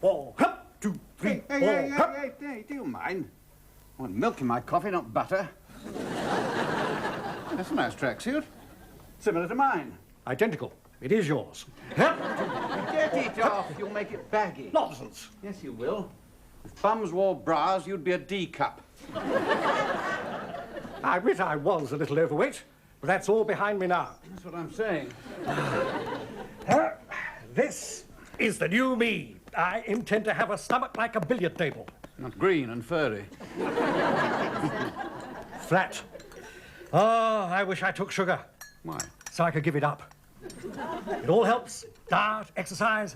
4, hop, 2, 3, 4, hop. Hey, do you mind? I want milk in my coffee, not butter. That's a nice tracksuit. Similar to mine. Identical. It is yours. Hop, Get it off. You'll make it baggy. nonsense. Yes, you will. If bums wore bras, you'd be a D cup. I admit I was a little overweight, but that's all behind me now. That's what I'm saying. This is the new me. I intend to have a stomach like a billiard table. Not green and furry. Flat. Oh, I wish I took sugar. Why? So I could give it up. It all helps. Diet, exercise.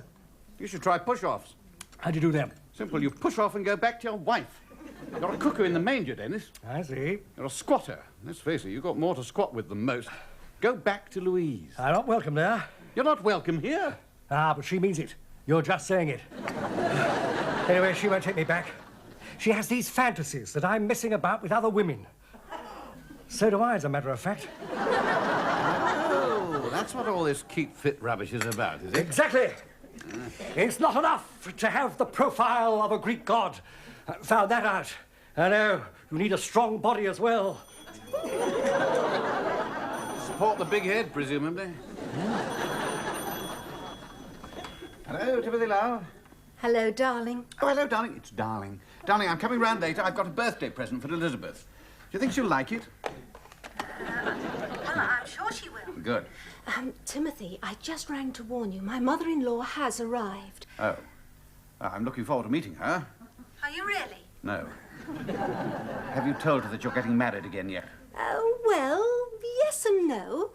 You should try push-offs. How do you do them? Simple. You push off and go back to your wife. You're a cuckoo in the manger, Dennis. I see. You're a squatter. Let's face it, you've got more to squat with than most. Go back to Louise. I'm not welcome there. You're not welcome here. Ah, but she means it. You're just saying it. Anyway, she won't take me back. She has these fantasies that I'm messing about with other women. So do I, as a matter of fact. Oh, that's what all this keep fit rubbish is about, is it? Exactly. It's not enough to have the profile of a Greek god. Found that out. I know. You need a strong body as well. Support the big head, presumably. Hello, Timothy Love. Hello, darling. Oh, hello, darling. It's darling. Darling, I'm coming round later. I've got a birthday present for Elizabeth. Do you think she'll like it? Well, I'm sure she will. Good. Timothy, I just rang to warn you. My mother-in-law has arrived. Oh. I'm looking forward to meeting her. Are you really? No. Have you told her that you're getting married again yet? Well, yes and no.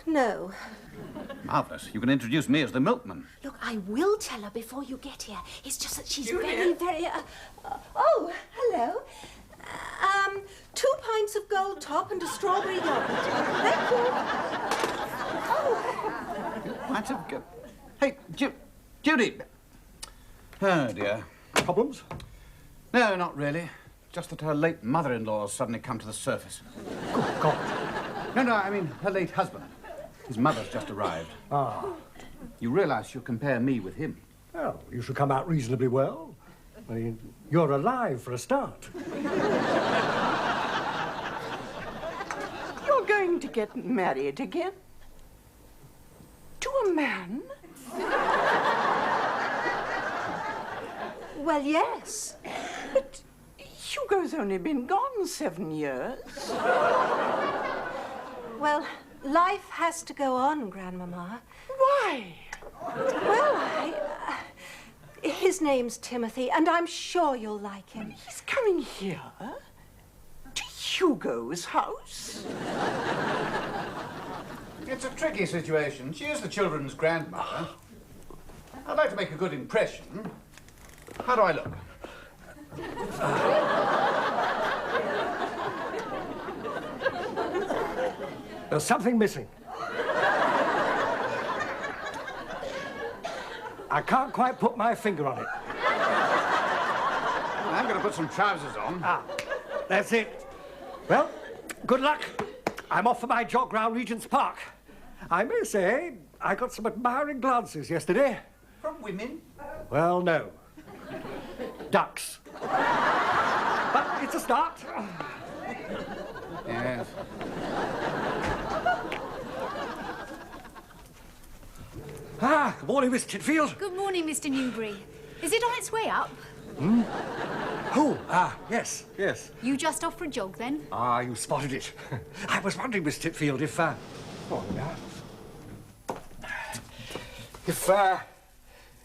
No. Marvellous. You can introduce me as the milkman. Look, I will tell her before you get here. It's just that she's very... oh, hello. 2 pints of gold top and a strawberry yogurt. Thank you. Oh. Pints of gold. Hey, Judy. Oh, dear. Problems? No, not really. Just that her late mother-in-law has suddenly come to the surface. Good God. No, I mean her late husband. His mother's just arrived. Ah. You realise she'll compare me with him. Well, you should come out reasonably well. I mean, you're alive for a start. You're going to get married again? To a man? Well, yes. But Hugo's only been gone 7 years. Well, life has to go on, Grandmama. Why? Well, his name's Timothy, and I'm sure you'll like him. He's coming here? To Hugo's house? It's a tricky situation. She is the children's grandmother. I'd like to make a good impression. How do I look? There's something missing. I can't quite put my finger on it. Well, I'm going to put some trousers on. Ah, that's it. Well, good luck. I'm off for my jog round Regent's Park. I may say I got some admiring glances yesterday. From women? Well, no. Ducks. But it's a start. Yes. Ah, good morning, Miss Titfield. Good morning, Mr. Newbury. Is it on its way up? Oh, yes. You just off for a jog, then? Ah, you spotted it. I was wondering, Miss Titfield, if,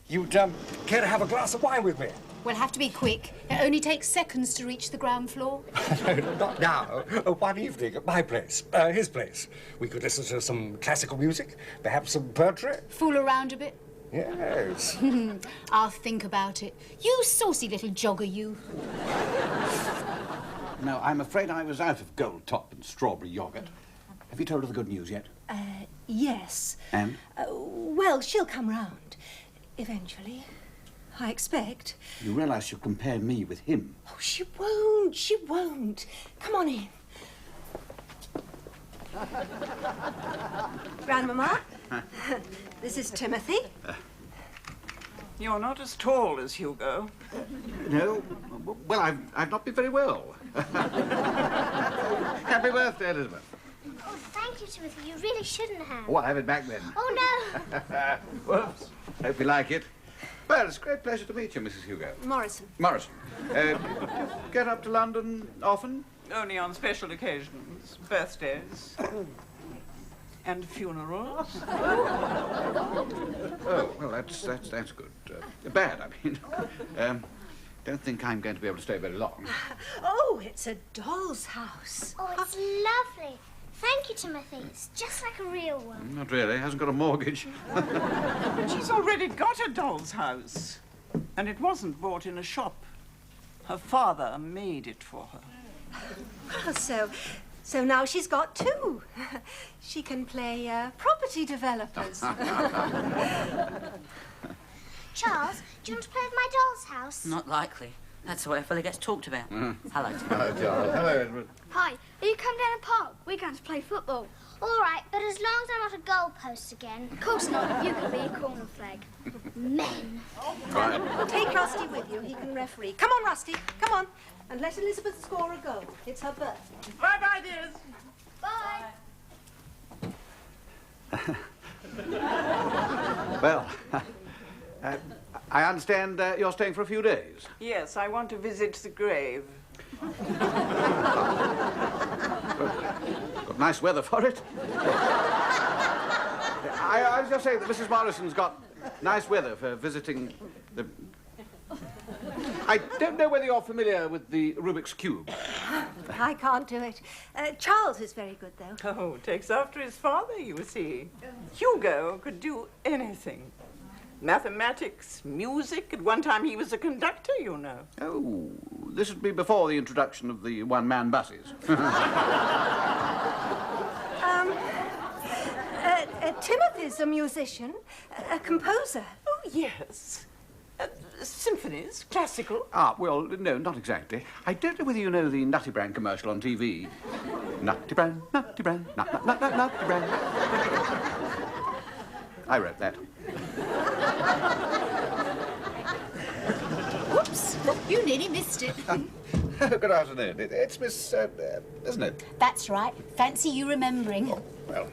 you'd, care to have a glass of wine with me? We'll have to be quick. It only takes seconds to reach the ground floor. No, not now. One evening at my place, his place. We could listen to some classical music, perhaps some poetry. Fool around a bit. Yes. I'll think about it. You saucy little jogger, you. No, I'm afraid I was out of gold top and strawberry yoghurt. Have you told her the good news yet? Yes. And? Well, she'll come round. Eventually. I expect. You realise she'll compare me with him? Oh, she won't. She won't. Come on in. Grandmama, this is Timothy. You're not as tall as Hugo. No? Well, I've not been very well. Happy birthday, Elizabeth. Oh, thank you, Timothy. You really shouldn't have. Oh, I'll have it back then. Oh, no. Whoops. Hope you like it. Well, it's a great pleasure to meet you, Mrs. Hugo. Morrison. Morrison. Get up to London often? Only on special occasions, birthdays, and funerals. Oh, well, that's good. Bad, I mean. Don't think I'm going to be able to stay very long. Oh, it's a doll's house. Oh, it's lovely. Thank you, Timothy. It's just like a real one. Not really. Hasn't got a mortgage. She's already got a doll's house, and it wasn't bought in a shop. Her father made it for her. Oh, so now she's got two. She can play property developers. Charles, do you want to play with my doll's house? Not likely. That's the way a fella gets talked about. Hello, Tim. Hello, Charles. Hello, Edward. Hi. Will you come down the park? We're going to play football. All right, but as long as I'm not a goalpost again. Of course not. You can be a corner flag. Men. Right. Take Rusty with you. He can referee. Come on, Rusty. Come on. And let Elizabeth score a goal. It's her birthday. Bye-bye, dears. Bye. Well, I understand you're staying for a few days. Yes, I want to visit the grave. Got nice weather for it. I was just saying that Mrs. Morrison's got nice weather for visiting the... I don't know whether you're familiar with the Rubik's Cube. I can't do it. Charles is very good, though. Oh, takes after his father, you see. Hugo could do anything. Mathematics, music. At one time he was a conductor, you know. Oh, this would be before the introduction of the one-man buses. Timothy's a musician, a composer. Oh, yes. Symphonies, classical. Ah, well, no, not exactly. I don't know whether you know the Nutty Brand commercial on TV. Nutty Brand, Nutty Brand, Nutty Brand. I wrote that. Whoops, you nearly missed it. Good afternoon. It's Miss, isn't it? That's right. Fancy you remembering. Oh, well,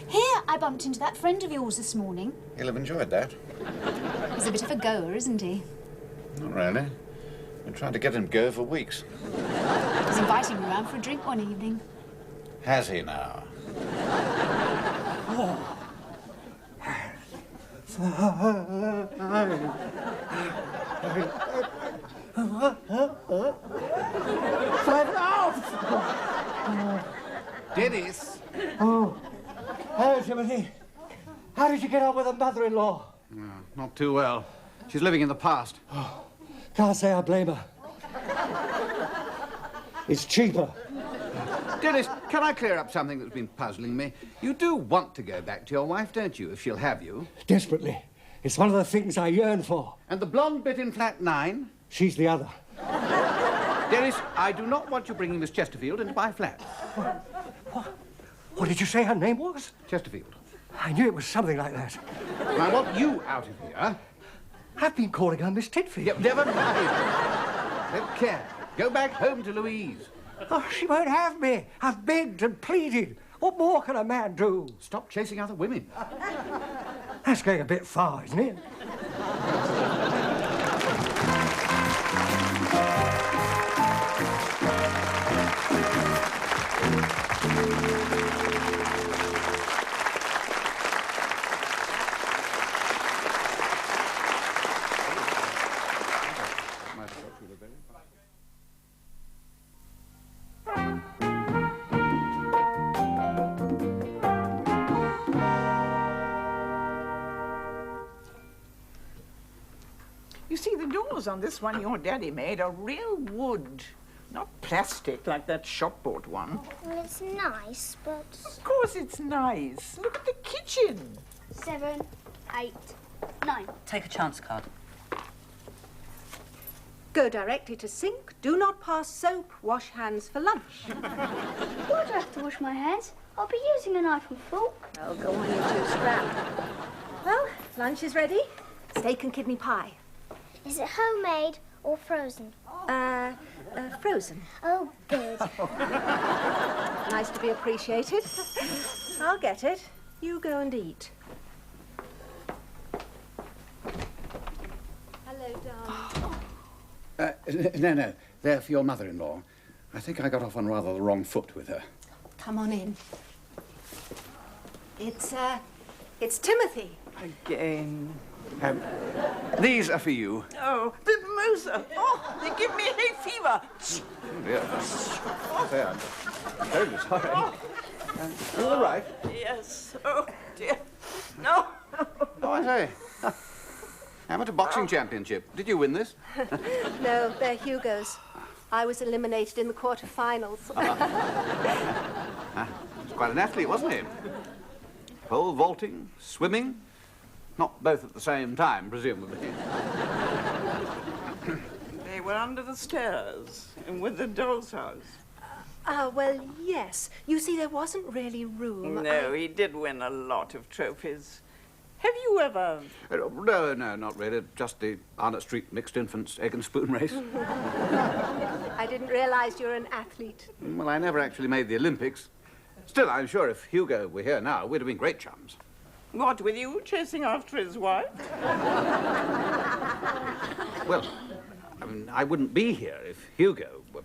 Here, I bumped into that friend of yours this morning. he'll have enjoyed that. He's a bit of a goer, isn't he? Not really. Been trying to get him to go for weeks. He's inviting me round for a drink one evening. Has he now? Dennis! Oh. Hello, Timothy. How did you get on with the mother-in-law? Not too well. She's living in the past. Can't say I blame her. It's cheaper. Dennis, can I clear up something that's been puzzling me? You do want to go back to your wife, don't you, if she'll have you? Desperately. It's one of the things I yearn for. And the blonde bit in flat 9? She's the other. Dennis, I do not want you bringing Miss Chesterfield into my flat. What did you say her name was? Chesterfield. I knew it was something like that. And I want you out of here. I've been calling her Miss Titfield. Yep, never mind. Don't care. Go back home to Louise. Oh, she won't have me. I've begged and pleaded. What more can a man do? Stop chasing other women. That's going a bit far, isn't it? You see, the doors on this one your daddy made are real wood, not plastic like that shop-bought one. Well, it's nice, but... Of course it's nice. Look at the kitchen. 7, 8, 9. Take a chance card. Go directly to sink. Do not pass soap. Wash hands for lunch. Why do I have to wash my hands? I'll be using a knife and fork. Oh, go on, you two scrap. Well, lunch is ready. steak and kidney pie. Is it homemade or frozen? Frozen. Oh, good. Nice to be appreciated. I'll get it. You go and eat. Hello, darling. No. They're for your mother-in-law. I think I got off on rather the wrong foot with her. Come on in. It's Timothy. Again. These are for you. Oh, the mimosa. Oh, they give me hay fever. Yeah. I'm terribly sorry. You all right? Yes. Oh, dear. No. Oh, I say. Amateur boxing championship. Did you win this? No, they're Hugo's. I was eliminated in the quarterfinals. He's quite an athlete, wasn't he? Pole vaulting, swimming. Not both at the same time, presumably. They were under the stairs and with the doll's house. Well, yes. You see, there wasn't really room. No, he did win a lot of trophies. Have you ever... No, not really. Just the Arnott Street Mixed Infants Egg and Spoon race. I didn't realize you're an athlete. Well, I never actually made the Olympics. Still, I'm sure if Hugo were here now, we'd have been great chums. What, with you chasing after his wife? Well, I mean, I wouldn't be here if Hugo were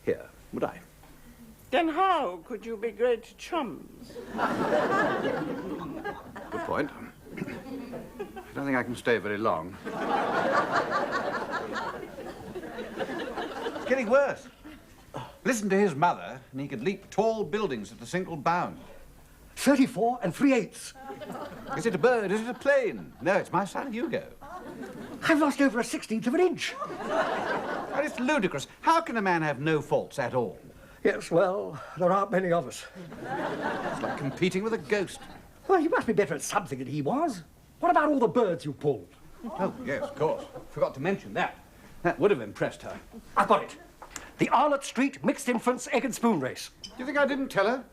here, would I? Then how could you be great chums? Good point. I don't think I can stay very long. It's getting worse. Listen to his mother, and he could leap tall buildings at a single bound. 34 3/8. Is it a bird? Is it a plane? No, it's my son, Hugo. I've lost over a 16th of an inch. Oh, it's ludicrous. How can a man have no faults at all? Yes, well, there aren't many of us. It's like competing with a ghost. Well, you must be better at something than he was. What about all the birds you pulled? Oh, yes, of course. Forgot to mention that. That would have impressed her. I've got it. The Arnott Street Mixed Infants Egg and Spoon race. Do you think I didn't tell her?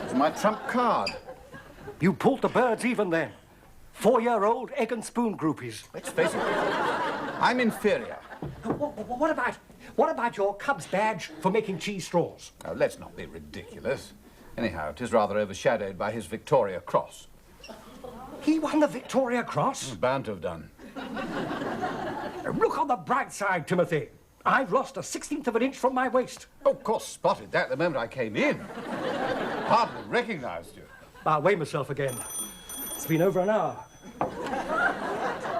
It's my trump card. You pulled the birds even then. 4-year-old egg and spoon groupies. Let's face it, I'm inferior. What about your Cubs badge for making cheese straws? Now, let's not be ridiculous. Anyhow, it is rather overshadowed by his Victoria Cross. He won the Victoria Cross? Bound to have done. Look on the bright side, Timothy. I've lost a 16th of an inch from my waist. Oh, of course, spotted that the moment I came in. Hardly recognized you. I'll weigh myself again. It's been over an hour.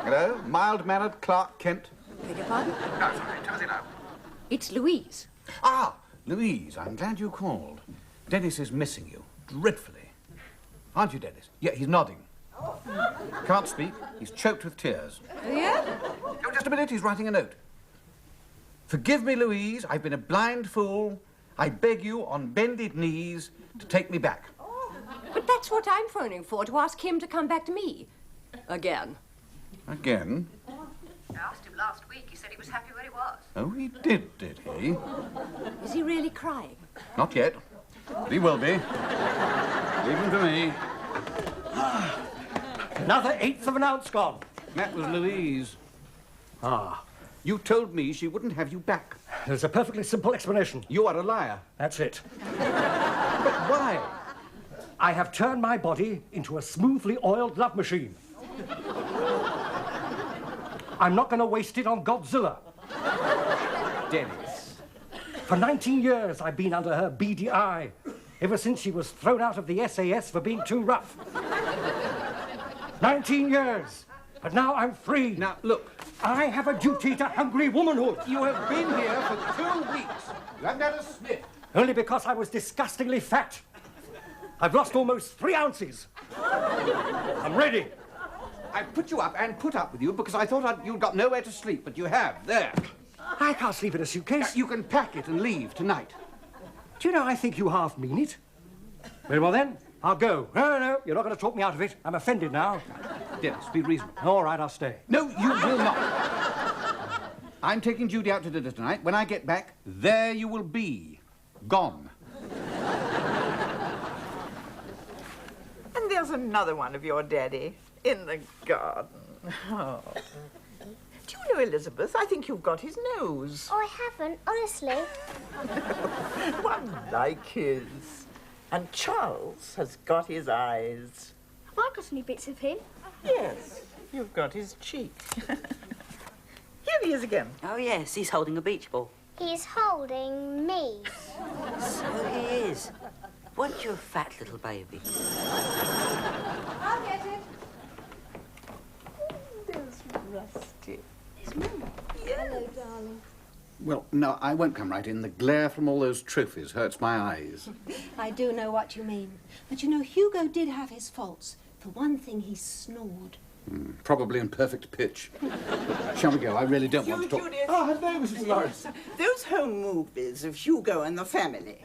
Hello, mild-mannered Clark Kent. Beg your pardon? No, sorry, Timothy now. It's Louise. Ah, Louise, I'm glad you called. Dennis is missing you, dreadfully. Aren't you, Dennis? Yeah, he's nodding. Can't speak. He's choked with tears. Yeah? Oh, just a minute, he's writing a note. Forgive me, Louise, I've been a blind fool. I beg you on bended knees to take me back. But that's what I'm phoning for, to ask him to come back to me. Again. Again? I asked him last week. He said he was happy where he was. Oh, he did he? Is he really crying? Not yet. But he will be. Leave him to me. Another 1/8 of an ounce gone. That was Louise. Ah. You told me she wouldn't have you back. There's a perfectly simple explanation. You are a liar. That's it. But why? I have turned my body into a smoothly oiled love machine. I'm not going to waste it on Godzilla. Dennis. For 19 years, I've been under her beady eye, ever since she was thrown out of the SAS for being too rough. 19 years, but now I'm free. Now, look. I have a duty to hungry womanhood. You have been here for 2 weeks. You haven't had a sniff. Only because I was disgustingly fat. I've lost almost 3 ounces. I'm ready. I put you up and put up with you because I thought you'd got nowhere to sleep, but you have. There. I can't sleep in a suitcase. You can pack it and leave tonight. Do you know, I think you half mean it. Very well, then. I'll go. No, you're not going to talk me out of it. I'm offended now. Dennis, be reasonable. All right, I'll stay. No, you will not. I'm taking Judy out to dinner tonight. When I get back, there you will be. Gone. And there's another one of your daddy in the garden. Oh. Do you know, Elizabeth, I think you've got his nose. Oh, I haven't, honestly. One like his. And Charles has got his eyes. Have I got any bits of him? Yes, you've got his cheek. Here he is again. Oh, yes, he's holding a beach ball. He's holding me. So he is. What you fat little baby? I'll get it. There's Rusty. It's Mum. Hello, darling. Well, no, I won't come right in. The glare from all those trophies hurts my eyes. I do know what you mean. But you know, Hugo did have his faults. For one thing, he snored. Probably in perfect pitch. Shall we go? I really don't want to talk. Judy. Oh, hello, Mrs. Lawrence. Those home movies of Hugo and the family.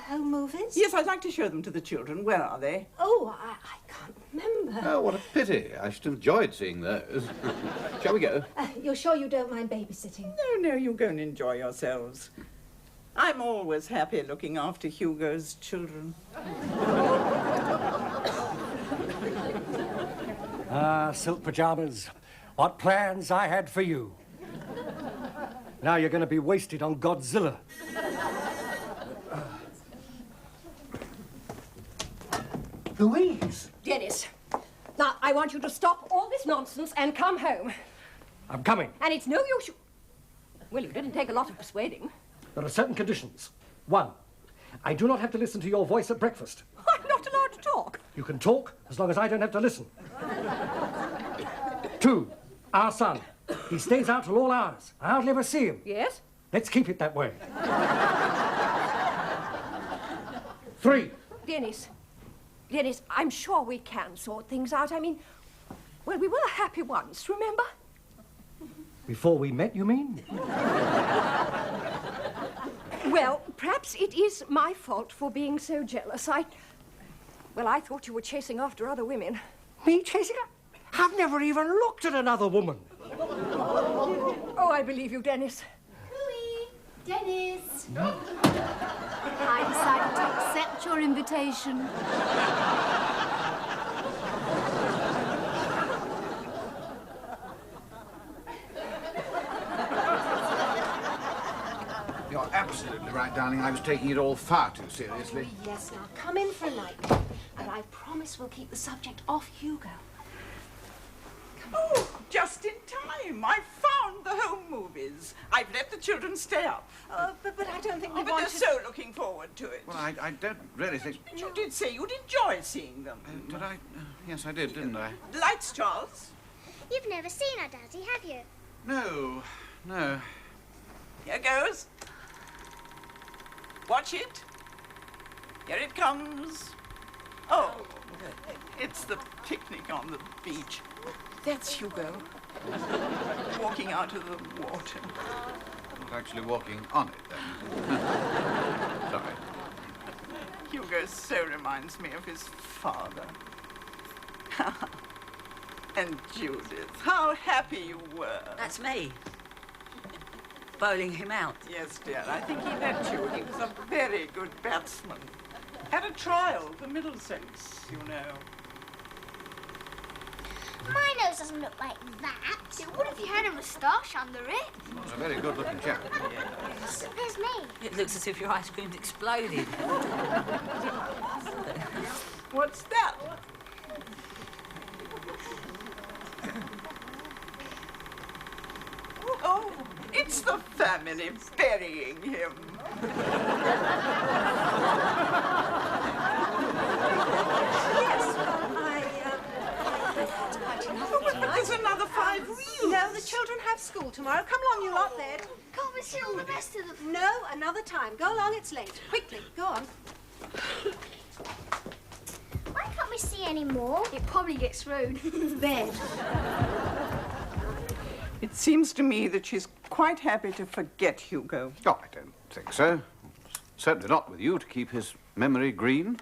Home movies? Yes, I'd like to show them to the children. Where are they? Oh, I can't remember. Oh, what a pity. I should have enjoyed seeing those. Shall we go? You're sure you don't mind babysitting? No, you go and enjoy yourselves. I'm always happy looking after Hugo's children. Ah, silk pajamas. What plans I had for you. Now you're going to be wasted on Godzilla. Louise! Dennis, now I want you to stop all this nonsense and come home. I'm coming. And it's no use you... Well, you didn't take a lot of persuading. There are certain conditions. One, I do not have to listen to your voice at breakfast. I'm not allowed to talk. You can talk as long as I don't have to listen. Two, our son. He stays out till all hours. I hardly ever see him. Yes? Let's keep it that way. Three, Dennis, I'm sure we can sort things out. I mean, well, we were happy once, remember? before we met, you mean? Well, perhaps it is my fault for being so jealous. I thought you were chasing after other women. Me chasing her? I've never even looked at another woman. Oh, I believe you, Dennis. Louis, Dennis. No. I decided to accept your invitation. You're absolutely right, darling. I was taking it all far too seriously. Oh, yes, now come in for a night. And I promise we'll keep the subject off Hugo. Oh, just in time. I found the home movies. I've let the children stay up. But I don't think we But want they're to... so looking forward to it. Well, I don't really think... You did say you'd enjoy seeing them. Did I? Yes, I did, didn't I? Lights, Charles. You've never seen her, Daddy, have you? No. Here goes. Watch it. Here it comes. Oh, it's the picnic on the beach. That's Hugo. Walking out of the water. Not actually walking on it, then. Sorry. Hugo so reminds me of his father. And Judith, how happy you were. That's me. Bowling him out. Yes, dear, I think he meant you. He was a very good batsman. Had a trial for Middlesex, you know. My nose doesn't look like that. It would if you had a moustache under it. He's a very good-looking chap. There's me. It looks as if your ice cream's exploded. What's that? Oh, it's the family burying him. There's another 5 wheels. No, the children have school tomorrow. Come along, you lot there. Can't we see all the rest of them? No, another time. Go along, it's late. Quickly, go on. Why can't we see any more? It probably gets thrown. Bed. It seems to me that she's quite happy to forget Hugo. Oh, I don't think so. Certainly not with you to keep his memory green.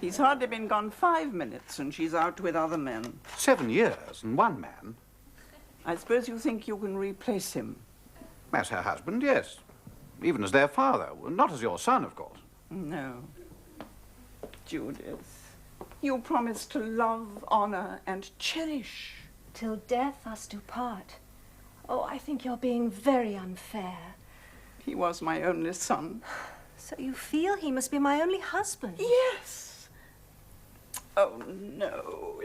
He's hardly been gone 5 minutes and she's out with other men. 7 years and one man. I suppose you think you can replace him. As her husband, yes. Even as their father. Well, not as your son, of course. No. Judith, you promised to love, honor, and cherish Till death us do part. Oh, I think you're being very unfair. He was my only son. So you feel he must be my only husband? Yes. Oh, no.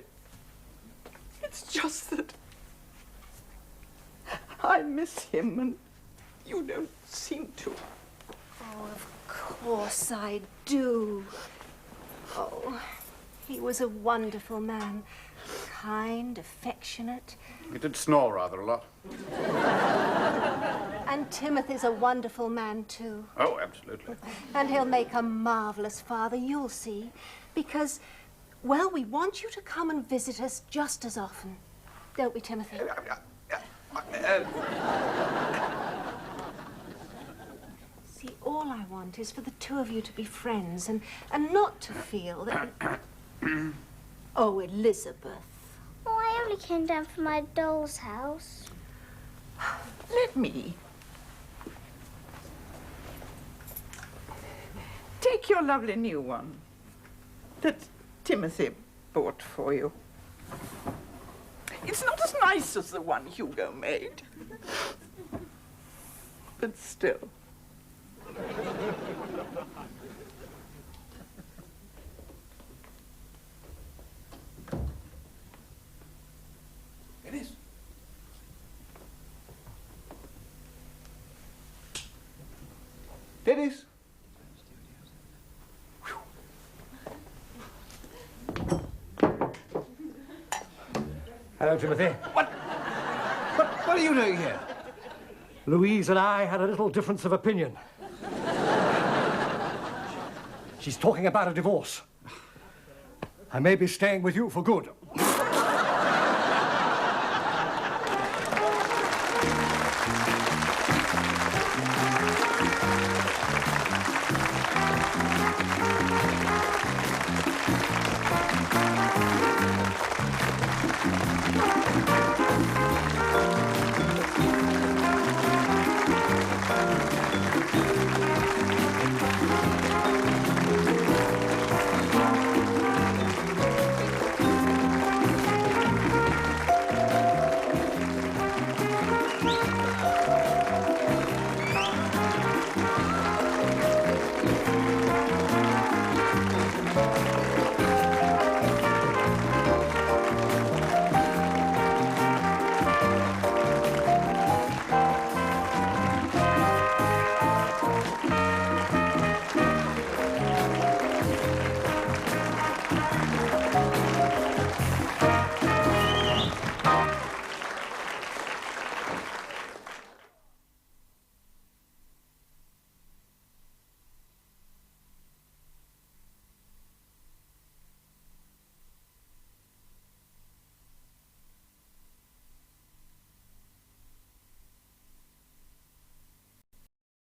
It's just that I miss him and you don't seem to. Oh, of course I do. Oh, he was a wonderful man. Kind, affectionate. He did snore rather a lot. And Timothy's a wonderful man, too. Oh, absolutely. And he'll make a marvelous father, you'll see. Because, well, we want you to come and visit us just as often. Don't we, Timothy? See, all I want is for the two of you to be friends and not to feel that... Oh, Elizabeth. Oh, I only came down from my doll's house. Let me. Take your lovely new one that Timothy bought for you. It's not as nice as the one Hugo made, but still. Dennis? Dennis? Hello, Timothy. What are you doing here? Louise and I had a little difference of opinion. She's talking about a divorce. I may be staying with you for good.